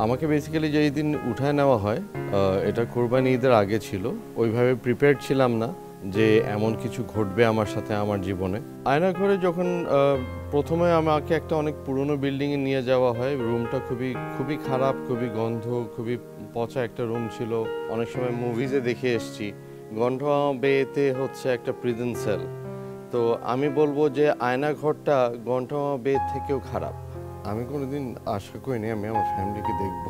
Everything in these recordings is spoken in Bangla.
আমাকে বেসিক্যালি যেই দিন উঠায় নেওয়া হয় এটা কোরবানি ঈদের আগে ছিল। ওইভাবে প্রিপেয়ার্ড ছিলাম না যে এমন কিছু ঘটবে আমার সাথে আমার জীবনে। আয়নাঘরে যখন প্রথমে আমাকে একটা অনেক পুরনো বিল্ডিংয়ে নিয়ে যাওয়া হয়, রুমটা খুবই খুবই খারাপ, খুবই গন্ধ, খুবই পচা একটা রুম ছিল। অনেক সময় মুভিজে দেখে এসেছি গন্ধোয়া বেতে হচ্ছে একটা প্রিজন সেল। তো আমি বলবো যে আয়নাঘরটা গন্ধোয়া বে থেকেও খারাপ। আমি কোনোদিন আশা করিনি আমি আমার ফ্যামিলিকে দেখব।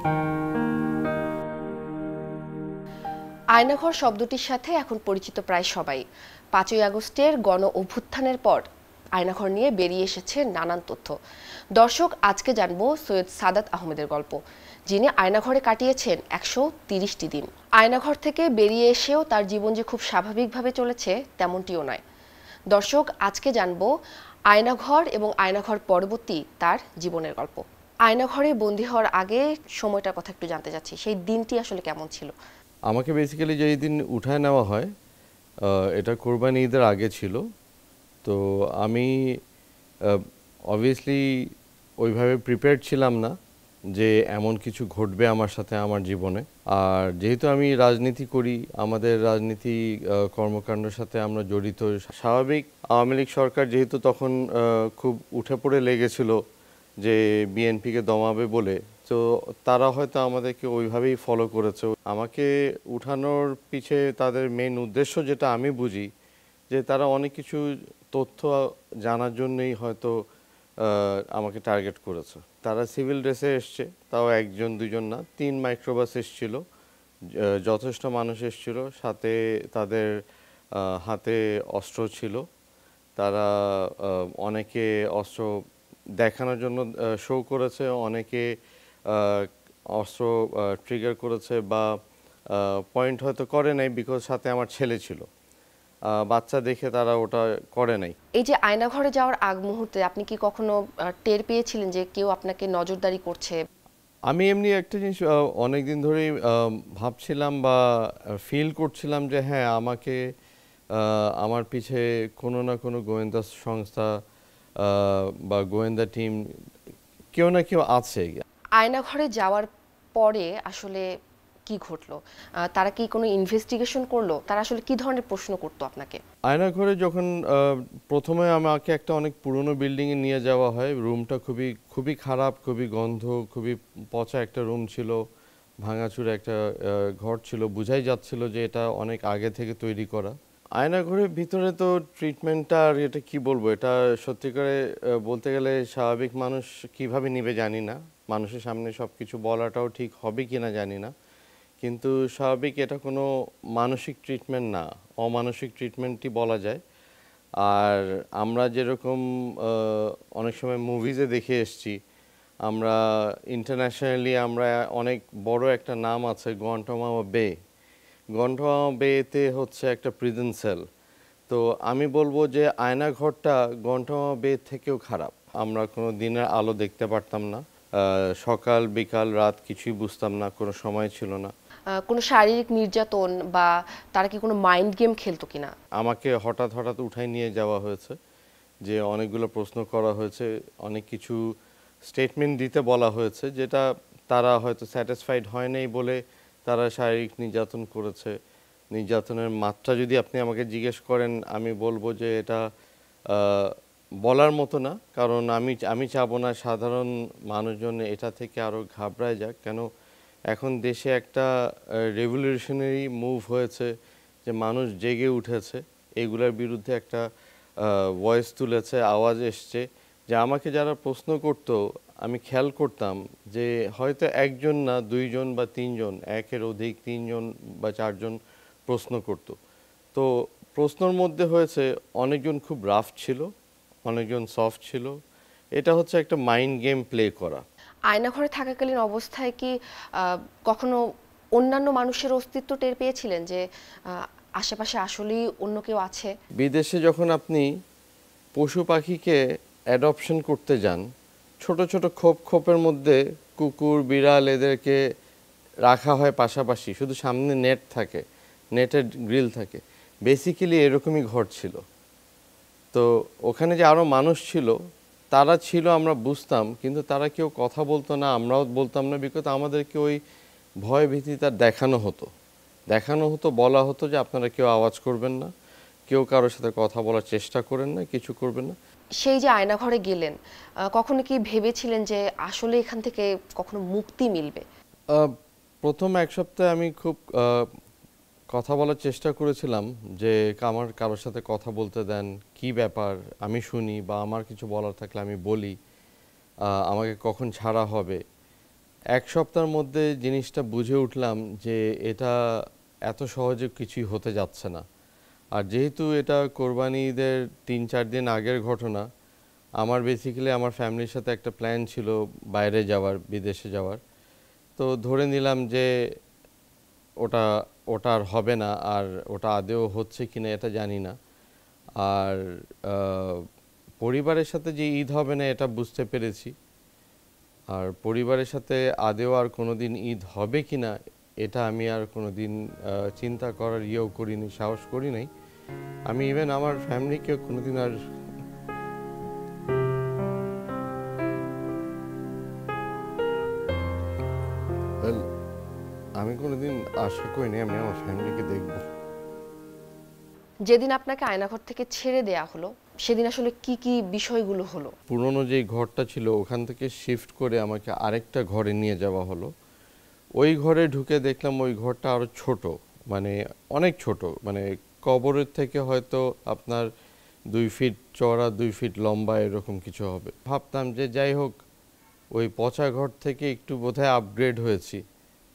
আয়নাঘর শব্দটির সাথে এখন পরিচিত প্রায় সবাই। 5ই আগস্টের গণ অভ্যুত্থানের পর আয়নাঘর নিয়ে বেরিয়ে এসেছে নানান তথ্য। দর্শক, আজকে জানবো সৈয়দ সাদাত আহমেদের গল্প, যিনি আয়নাঘরে কাটিয়েছেন 130টি দিন। আয়নাঘর থেকে বেরিয়ে এসেও তার জীবন যে খুব স্বাভাবিকভাবে চলেছে তেমনটিও নয়। দর্শক, আজকে জানবো আয়নাঘর এবং আয়নাঘর পরবর্তী তার জীবনের গল্প। আয়নাঘরে বন্দী হওয়ার আগে সময়টার কথা একটু জানতে চাচ্ছি, সেই দিনটি আসলে কেমন ছিল? আমাকে বেসিক্যালি যেই দিন উঠায় নেওয়া হয় এটা কোরবানি ঈদের আগে ছিল। তো আমি অবভিয়াসলি ওইভাবে প্রিপেয়ার্ড ছিলাম না যে এমন কিছু ঘটবে আমার সাথে আমার জীবনে। আর যেহেতু আমি রাজনীতি করি, আমাদের রাজনীতি কর্মকাণ্ডের সাথে আমরা জড়িত, স্বাভাবিক আওয়ামী লীগ সরকার যেহেতু তখন খুব উঠে পড়ে লেগেছিল যে বিএনপিকে দমাবে বলে, তো তারা হয়তো আমাদেরকে ওইভাবেই ফলো করেছে। আমাকে উঠানোর পিছে তাদের মেন উদ্দেশ্য যেটা আমি বুঝি, যে তারা অনেক কিছু তথ্য জানার জন্যই হয়তো আমাকে টার্গেট করেছে। তারা সিভিল ড্রেসে এসছে, তাও একজন দুজন না, 3 মাইক্রোবাস এসছিল, যথেষ্ট মানুষ এসছিল, সাথে তাদের হাতে অস্ত্র ছিল। তারা অনেকে অস্ত্র দেখানোর জন্য শো করেছে, অনেকে অস্ত্র ট্রিগার করেছে বা পয়েন্ট হয়তো করে নাই, বিকজ সাথে আমার ছেলে ছিল, বাচ্চা দেখে তারা ওটা করে নাই। এই যে আয়নাঘরে যাওয়ার আগ মুহূর্তে আপনি কি কখনো টের পেয়েছিলেন যে কেউ আপনাকে নজরদারি করছে? আমি এমনি একটা জিনিস অনেক দিন ধরেই ভাবছিলাম বা ফিল করছিলাম যে হ্যাঁ, আমাকে আমার পিছে কোনো না কোনো গোয়েন্দা সংস্থা বা গোয়েন্দা টিম, কেউ না কেউ আছে। আয়নাঘরে যাওয়ার পরে আসলে কি ঘটলো? তারা কি কোনো ইনভেস্টিগেশন করলো? তারা আসলে কি ধরনের প্রশ্ন করতো আপনাকে? আয়নাঘরে যখন প্রথমে আমাকে একটা অনেক পুরনো বিল্ডিংয়ে নিয়ে যাওয়া হয়, রুমটা খুবই খুবই খারাপ, খুবই গন্ধ, খুবই পচা একটা রুম ছিল, ভাঙাচুরা একটা ঘর ছিল, বোঝাই যাচ্ছিল যে এটা অনেক আগে থেকে তৈরি করা। আয়নাঘরের ভিতরে তো ট্রিটমেন্টটা, আর এটা কি বলবো, এটা সত্যি করে বলতে গেলে স্বাভাবিক মানুষ কিভাবে নিবে জানি না, মানুষের সামনে সব কিছু বলাটাও ঠিক হবে কিনা জানি না, কিন্তু স্বাভাবিক এটা কোনো মানসিক ট্রিটমেন্ট না, অমানসিক ট্রিটমেন্টই বলা যায়। আর আমরা যেরকম অনেক সময় মুভিজে দেখে এসছি, আমরা ইন্টারন্যাশনালি আমরা অনেক বড় একটা নাম আছে গুয়ান্টানামো বে। গুয়ান্টানামো বেতে হচ্ছে একটা প্রিজন সেল। তো আমি বলবো যে আয়নাঘরটা গুয়ান্টানামো বে থেকেও খারাপ। আমরা কোনো দিনের আলো দেখতে পারতাম না, সকাল বিকাল রাত কিছুই বুঝতাম না, কোনো সময় ছিল না। কোনো শারীরিক নির্যাতন বা তারা কি কোনো মাইন্ড গেম খেলতো কিনা? আমাকে হঠাৎ হঠাৎ উঠাই নিয়ে যাওয়া হয়েছে, যে অনেকগুলো প্রশ্ন করা হয়েছে, অনেক কিছু স্টেটমেন্ট দিতে বলা হয়েছে, যেটা তারা হয়তো স্যাটিসফাইড হয় নাই বলে তারা শারীরিক নির্যাতন করেছে। নির্যাতনের মাত্রা যদি আপনি আমাকে জিজ্ঞেস করেন, আমি বলবো যে এটা বলার মতো না, কারণ আমি চাবো না সাধারণ মানুষজন এটা থেকে আরও ঘাবড়ায় যাক। কেন, এখন দেশে একটা রেভলিউশনারি মুভ হয়েছে, যে মানুষ জেগে উঠেছে, এগুলোর বিরুদ্ধে একটা ভয়েস তুলেছে, আওয়াজ এসছে, যে আমাকে যারা প্রশ্ন করতো আমি খেয়াল করতাম যে হয়তো একজন না, দুইজন বা তিনজন, একের অধিক তিনজন বা চারজন প্রশ্ন করত। তো প্রশ্নর মধ্যে হয়েছে অনেকজন খুব রাফ ছিল, অনেকজন সফট ছিল। এটা হচ্ছে একটা মাইন্ড গেম প্লে করা। আয়নাঘরে থাকাকালীন অবস্থায় কি কখনো অন্যান্য মানুষের অস্তিত্ব টের পেয়েছিলেন, যে আশেপাশে আসলেই অন্য কেউ আছে? বিদেশে যখন আপনি পশু পাখিকে অ্যাডপশন করতে যান, ছোট ছোট খোপের মধ্যে কুকুর বিড়াল এদেরকে রাখা হয় পাশাপাশি, শুধু সামনে নেট থাকে, নেটের গ্রিল থাকে, বেসিক্যালি এরকমই ঘর ছিল। তো ওখানে যে আরও মানুষ ছিল তারা ছিল আমরা বুঝতাম, কিন্তু তারা কেউ কথা বলতো না, আমরাও বলতাম না, বিকজ আমাদেরকে ওই ভয় ভীতি তার দেখানো হতো, বলা হতো যে আপনারা কেউ আওয়াজ করবেন না, কেউ কারোর সাথে কথা বলার চেষ্টা করেন না, কিছু করবেন না। সেই যে আয়নাঘরে গেলেন, কখনো কি ভেবেছিলেন যে আসলে এখান থেকে কখনো মুক্তি মিলবে? আহ, প্রথম এক সপ্তাহে আমি খুব কথা বলার চেষ্টা করেছিলাম যে আমার কারোর সাথে কথা বলতে দেন, কি ব্যাপার আমি শুনি, বা আমার কিছু বলার থাকলে আমি বলি, আমাকে কখন ছাড়া হবে। এক সপ্তাহের মধ্যে জিনিসটা বুঝে উঠলাম যে এটা এত সহজে কিছুই হতে যাচ্ছে না। আর যেহেতু এটা কোরবানি ঈদের ৩-৪ দিন আগের ঘটনা, আমার বেসিক্যালি আমার ফ্যামিলির সাথে একটা প্ল্যান ছিল বাইরে যাওয়ার, বিদেশে যাওয়ার। তো ধরে নিলাম যে ওটা ওটা আর হবে না, আর ওটা আদৌ হচ্ছে কিনা এটা জানি না। আর পরিবারের সাথে যে ঈদ হবে না এটা বুঝতে পেরেছি, আর পরিবারের সাথে আদৌ আর কোনোদিন ঈদ হবে কিনা এটা আমি আর কোনোদিন চিন্তা করার করিনি, সাহস করি নাই। আমি ইভেন আমার ফ্যামিলিকে কোনোদিন আর well, আমি কোনোদিন আশা করিনি আমি আমার ফ্যামিলিকে দেখবো। যেদিন আপনাকে আয়নাঘর থেকে ছেড়ে দেয়া হলো, সেদিন আসলে কি কি বিষয়গুলো হলো? পুরনো যে ঘরটা ছিল ওখান থেকে শিফট করে আমাকে আরেকটা ঘরে নিয়ে যাওয়া হলো। ওই ঘরে ঢুকে দেখলাম ওই ঘরটা আরো ছোট, মানে অনেক ছোট, মানে কবরের থেকে হয়তো আপনার 2 ফিট চওড়া 2 ফিট লম্বা এরকম কিছু হবে। ভাবতাম যে যাই হোক, ওই পচা ঘর থেকে একটু বোধহয় আপগ্রেড হয়েছি,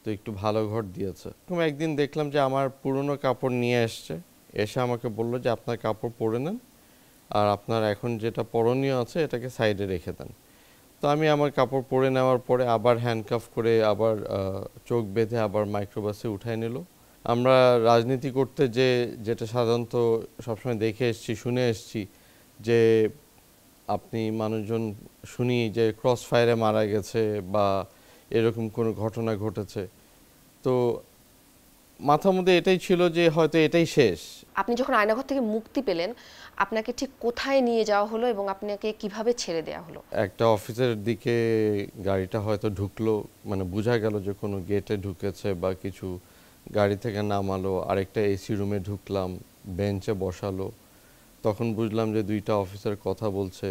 তো একটু ভালো ঘর দিয়েছে। এরকম একদিন দেখলাম যে আমার পুরনো কাপড় নিয়ে এসে আমাকে বলল যে আপনার কাপড় পরে নেন, আর আপনার এখন যেটা পরনীয় আছে এটাকে সাইডে রেখে দেন। তো আমি আমার কাপড় পরে নেওয়ার পরে আবার হ্যান্ডকাফ করে আবার চোখ বেঁধে আবার মাইক্রোবাসে উঠায় নিল। আমরা রাজনীতি করতে যেটা সাধারণত সবসময় দেখে এসেছি, শুনে এসেছি, যে আপনি মানুষজন শুনি যে ক্রস ফায়ারে মারা গেছে বা এরকম কোনো ঘটনা ঘটেছে, তো মাথার মধ্যে এটাই ছিল যে হয়তো এটাই শেষ। আপনি যখন আয়নাঘর থেকে মুক্তি পেলেন, আপনাকে ঠিক কোথায় নিয়ে যাওয়া হলো এবং আপনাকে কিভাবে ছেড়ে দেয়া হলো? একটা অফিসের দিকে গাড়িটা হয়তো ঢুকলো, মানে বোঝা গেল যে কোনো গেটে ঢুকেছে বা কিছু, গাড়ি থেকে নামালো, আরেকটা এসি রুমে ঢুকলাম, বেঞ্চে বসালো। তখন বুঝলাম যে 2টা অফিসার কথা বলছে,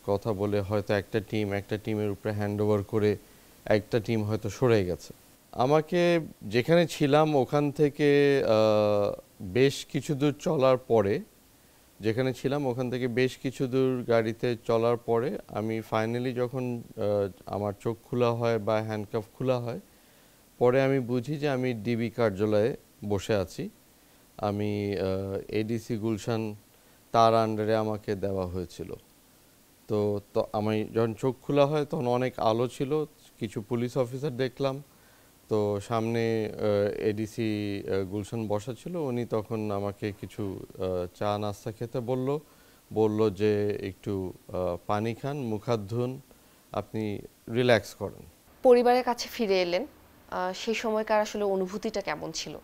কথা বলে হয়তো একটা টিমের উপরে হ্যান্ড ওভার করে একটা টিম হয়তো সরে গেছে। আমাকে যেখানে ছিলাম ওখান থেকে বেশ কিছু দূর চলার পরে, গাড়িতে চলার পরে আমি ফাইনালি যখন আমার চোখ খোলা হয় বা হ্যান্ডকাফ খোলা হয়, পরে আমি বুঝি যে আমি ডিবি কার্যালয়ে বসে আছি। আমি এডিসি গুলশান, তার আন্ডারে আমাকে দেওয়া হয়েছিল। তো তো আমি যখন চোখ খোলা হয় তখন অনেক আলো ছিল, কিছু পুলিশ অফিসার দেখলাম। তো সামনে এডিসি গুলশান বসা ছিল, উনি তখন আমাকে কিছু চা নাস্তা খেতে বলল যে একটু পানি খান, মুখ হাত ধুন, আপনি রিল্যাক্স করেন। পরিবারের কাছে ফিরে এলেন, সেই সময়কার আসলে অনুভূতিটা কেমন ছিল?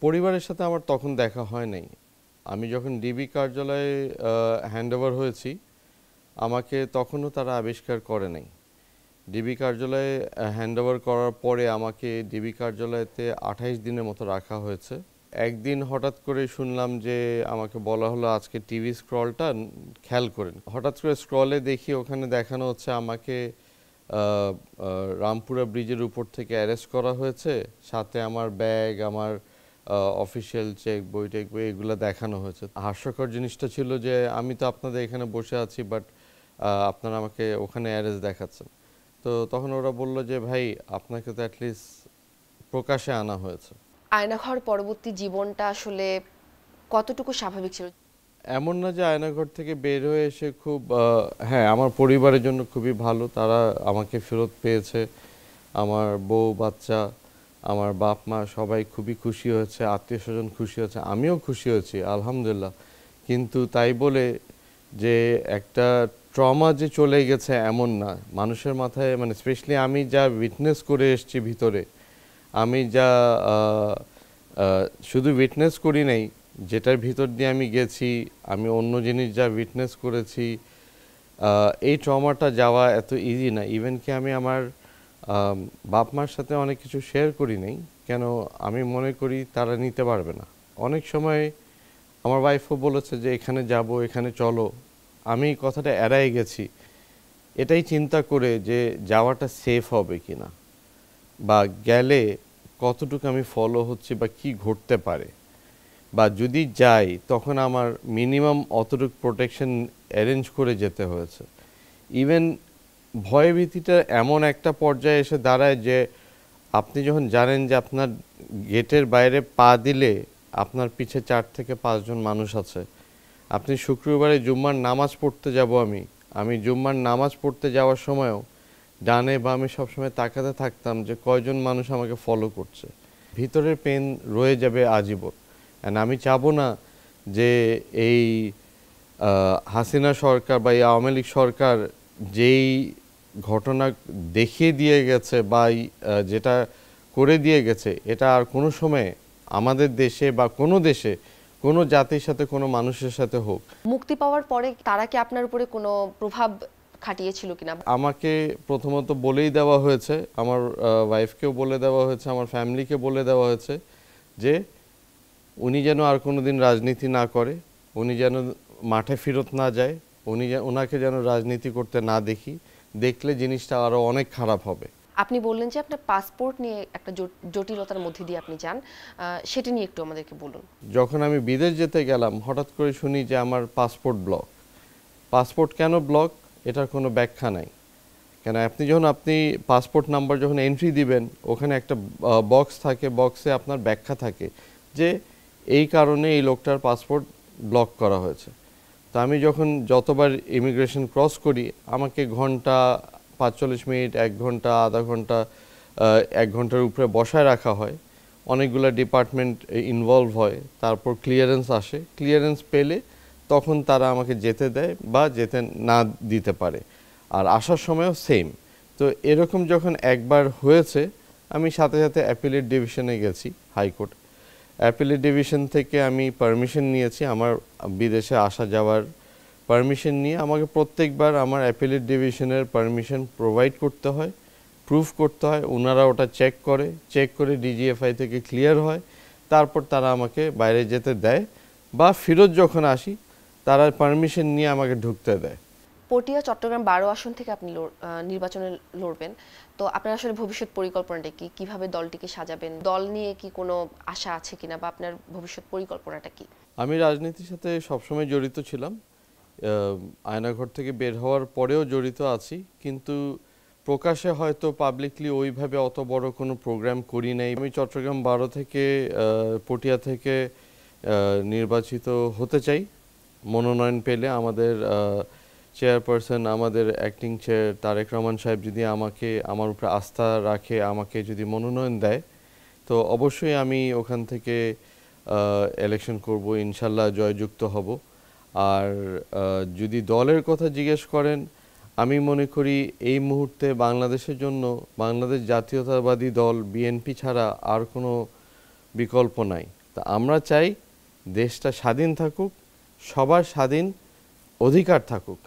পরিবারের সাথে আমার তখন দেখা হয় নাই। আমি যখন ডিবি কার্যালয়ে হ্যান্ড ওভার হয়েছি, আমাকে তখনও তারা আবিষ্কার করে নাই। ডিবি কার্যালয়ে হ্যান্ড ওভার করার পরে আমাকে ডিবি কার্যালয়তে 28 দিনের মতো রাখা হয়েছে। একদিন হঠাৎ করে শুনলাম যে আমাকে বলা হলো আজকে টিভি স্ক্রলটা খেয়াল করেন। হঠাৎ করে স্ক্রলে দেখি ওখানে দেখানো হচ্ছে আমাকে রামপুরা ব্রিজের উপর থেকে অ্যারেস্ট করা হয়েছে, সাথে আমার ব্যাগ, আমার অফিসিয়াল চেক বই এগুলো দেখানো হয়েছে। হাস্যকর জিনিসটা ছিল যে আমি তো আপনাদের এখানে বসে আছি, বাট আপনারা আমাকে ওখানে অ্যারেস্ট দেখাচ্ছেন। তো তখন ওরা বলল যে ভাই আপনাকে তো অ্যাটলিস্ট প্রকাশে আনা হয়েছে। আয়নাঘর পরবর্তী জীবনটা আসলে কতটুকু স্বাভাবিক ছিল? এমন না যে আয়নাঘর থেকে বের হয়ে এসে খুব হ্যাঁ, আমার পরিবারের জন্য খুবই ভালো, তারা আমাকে ফেরত পেয়েছে। আমার বউ বাচ্চা, আমার বাপ মা সবাই খুবই খুশি হয়েছে, আত্মীয় স্বজন খুশি হয়েছে, আমিও খুশি হয়েছি আলহামদুলিল্লাহ। কিন্তু তাই বলে যে একটা ট্রমা যে চলে গেছে এমন না। মানুষের মাথায়, মানে স্পেশালি আমি যা উইটনেস করে এসেছি ভিতরে, আমি যা শুধু উইটনেস করি নাই, যেটার ভিতর দিয়ে আমি গেছি, আমি অন্য জিনিস যা উইটনেস করেছি, এই ট্রমাটা যাওয়া এত ইজি না। ইভেন কি আমি আমার বাপ মার সাথে অনেক কিছু শেয়ার করি নাই, কেন আমি মনে করি তারা নিতে পারবে না। অনেক সময় আমার ওয়াইফও বলেছে যে এখানে যাব, এখানে চলো, আমি কথাটা এড়াই গেছি এটাই চিন্তা করে যে যাওয়াটা সেফ হবে কিনা, বা গেলে কতটুকু আমি ফলো হচ্ছে বা কি ঘটতে পারে, বা যদি যাই তখন আমার মিনিমাম অতটুকু প্রোটেকশন অ্যারেঞ্জ করে যেতে হয়েছে। ইভেন ভয়ভীতিটা এমন একটা পর্যায়ে এসে দাঁড়ায় যে আপনি যখন জানেন যে আপনার গেটের বাইরে পা দিলে আপনার পিছে 4 থেকে 5 জন মানুষ আছে, আপনি শুক্রবারে জুম্মার নামাজ পড়তে যাব, আমি জুম্মার নামাজ পড়তে যাওয়ার সময়ও ডানে বামে সবসময় তাকাতে থাকতাম যে কয়জন মানুষ আমাকে ফলো করছে। ভিতরের পেন রয়ে যাবে আজীবন। অ্যান্ড আমি চাবো না যে এই হাসিনা সরকার বা এই আওয়ামী লীগ সরকার যেই ঘটনা দেখিয়ে দিয়ে গেছে বা যেটা করে দিয়ে গেছে, এটা আর কোনো সময়ে আমাদের দেশে বা কোনো দেশে কোনো জাতির সাথে কোনো মানুষের সাথে হোক। মুক্তি পাওয়ার পরে তারা কি আপনার উপরে কোনো প্রভাব খাটিয়েছিল কিনা? আমাকে প্রথমত বলেই দেওয়া হয়েছে, আমার ওয়াইফকেও বলে দেওয়া হয়েছে, আমার ফ্যামিলিকে বলে দেওয়া হয়েছে যে উনি যেন আর কোনোদিন রাজনীতি না করে, উনি যেন মাঠে ফেরত না যায়, ওনাকে যেন রাজনীতি করতে না দেখি, দেখলে জিনিসটা আরও অনেক খারাপ হবে। আপনি বললেন যে আপনার পাসপোর্ট নিয়ে একটা জটিলতার মধ্যে দিয়ে আপনি যান, সেটা নিয়ে একটু আমাদেরকে বলুন। যখন আমি বিদেশ যেতে গেলাম হঠাৎ করে শুনি যে আমার পাসপোর্ট ব্লক। পাসপোর্ট কেন ব্লক এটার কোনো ব্যাখ্যা নাই। কেন আপনি পাসপোর্ট নাম্বার যখন এন্ট্রি দিবেন ওখানে একটা বক্স থাকে, বক্সে আপনার ব্যাখ্যা থাকে যে এই কারণে এই লোকটার পাসপোর্ট ব্লক করা হয়েছে। তো আমি যখন যতবার ইমিগ্রেশন ক্রস করি আমাকে ঘন্টা 45 মিনিট, 1 ঘন্টা, আধা ঘন্টা, 1 ঘন্টার উপরে বসায় রাখা হয়, অনেকগুলো ডিপার্টমেন্ট ইনভলভ হয়, তারপর ক্লিয়ারেন্স আসে, ক্লিয়ারেন্স পেলে তখন তারা আমাকে যেতে দেয় বা যেতে না দিতে পারে। আর আসার সময়ও সেম। তো এরকম যখন একবার হয়েছে আমি সাথে সাথে অ্যাপিলেট ডিভিশনে গেছি, হাইকোর্ট। অ্যাপিলেট ডিভিশন থেকে আমি পারমিশন নিয়েছি, আমার বিদেশে আসা যাওয়ার পারমিশন নিয়ে আমাকে প্রত্যেকবার আমার অ্যাপিলেট ডিভিশনের পারমিশন প্রোভাইড করতে হয়, প্রুফ করতে হয়, ওনারা ওটা চেক করে ডিজিএফআই থেকে ক্লিয়ার হয়, তারপর তারা আমাকে বাইরে যেতে দেয়, বা ফেরত যখন আসি তারা পারমিশন নিয়ে আমাকে ঢুকতে দেয়। পটিয়া চট্টগ্রাম 12 আসন থেকে আপনি নির্বাচনে লড়বেন, তো আপনার আসলে ভবিষ্যৎ পরিকল্পনাটা কি? কিভাবে দলটিকে সাজাবেন? দল নিয়ে কি কোনো আশা আছে কিনা, বা আপনার ভবিষ্যৎ পরিকল্পনাটা কি? আমি রাজনীতির সাথে সবসময় জড়িত ছিলাম, আয়নাঘর থেকে বের হওয়ার পরেও জড়িত আছি, কিন্তু প্রকাশে হয়তো পাবলিকলি ওইভাবে অত বড় কোনো প্রোগ্রাম করি নাই। আমি চট্টগ্রাম 12 থেকে পটিয়া থেকে নির্বাচিত হতে চাই। মনোনয়ন পেলে আমাদের চেয়ারপারসন, আমাদের অ্যাক্টিং চেয়ার তারেক রহমান সাহেব যদি আমার উপরে আস্থা রাখে, আমাকে যদি মনোনয়ন দেয়, তো অবশ্যই আমি ওখান থেকে ইলেকশন করব, ইনশাল্লাহ জয়যুক্ত হব। আর যদি দলের কথা জিজ্ঞেস করেন, আমি মনে করি এই মুহূর্তে বাংলাদেশের জন্য বাংলাদেশ জাতীয়তাবাদী দল বিএনপি ছাড়া আর কোনো বিকল্প নাই। তা আমরা চাই দেশটা স্বাধীন থাকুক, সবার স্বাধীন অধিকার থাকুক।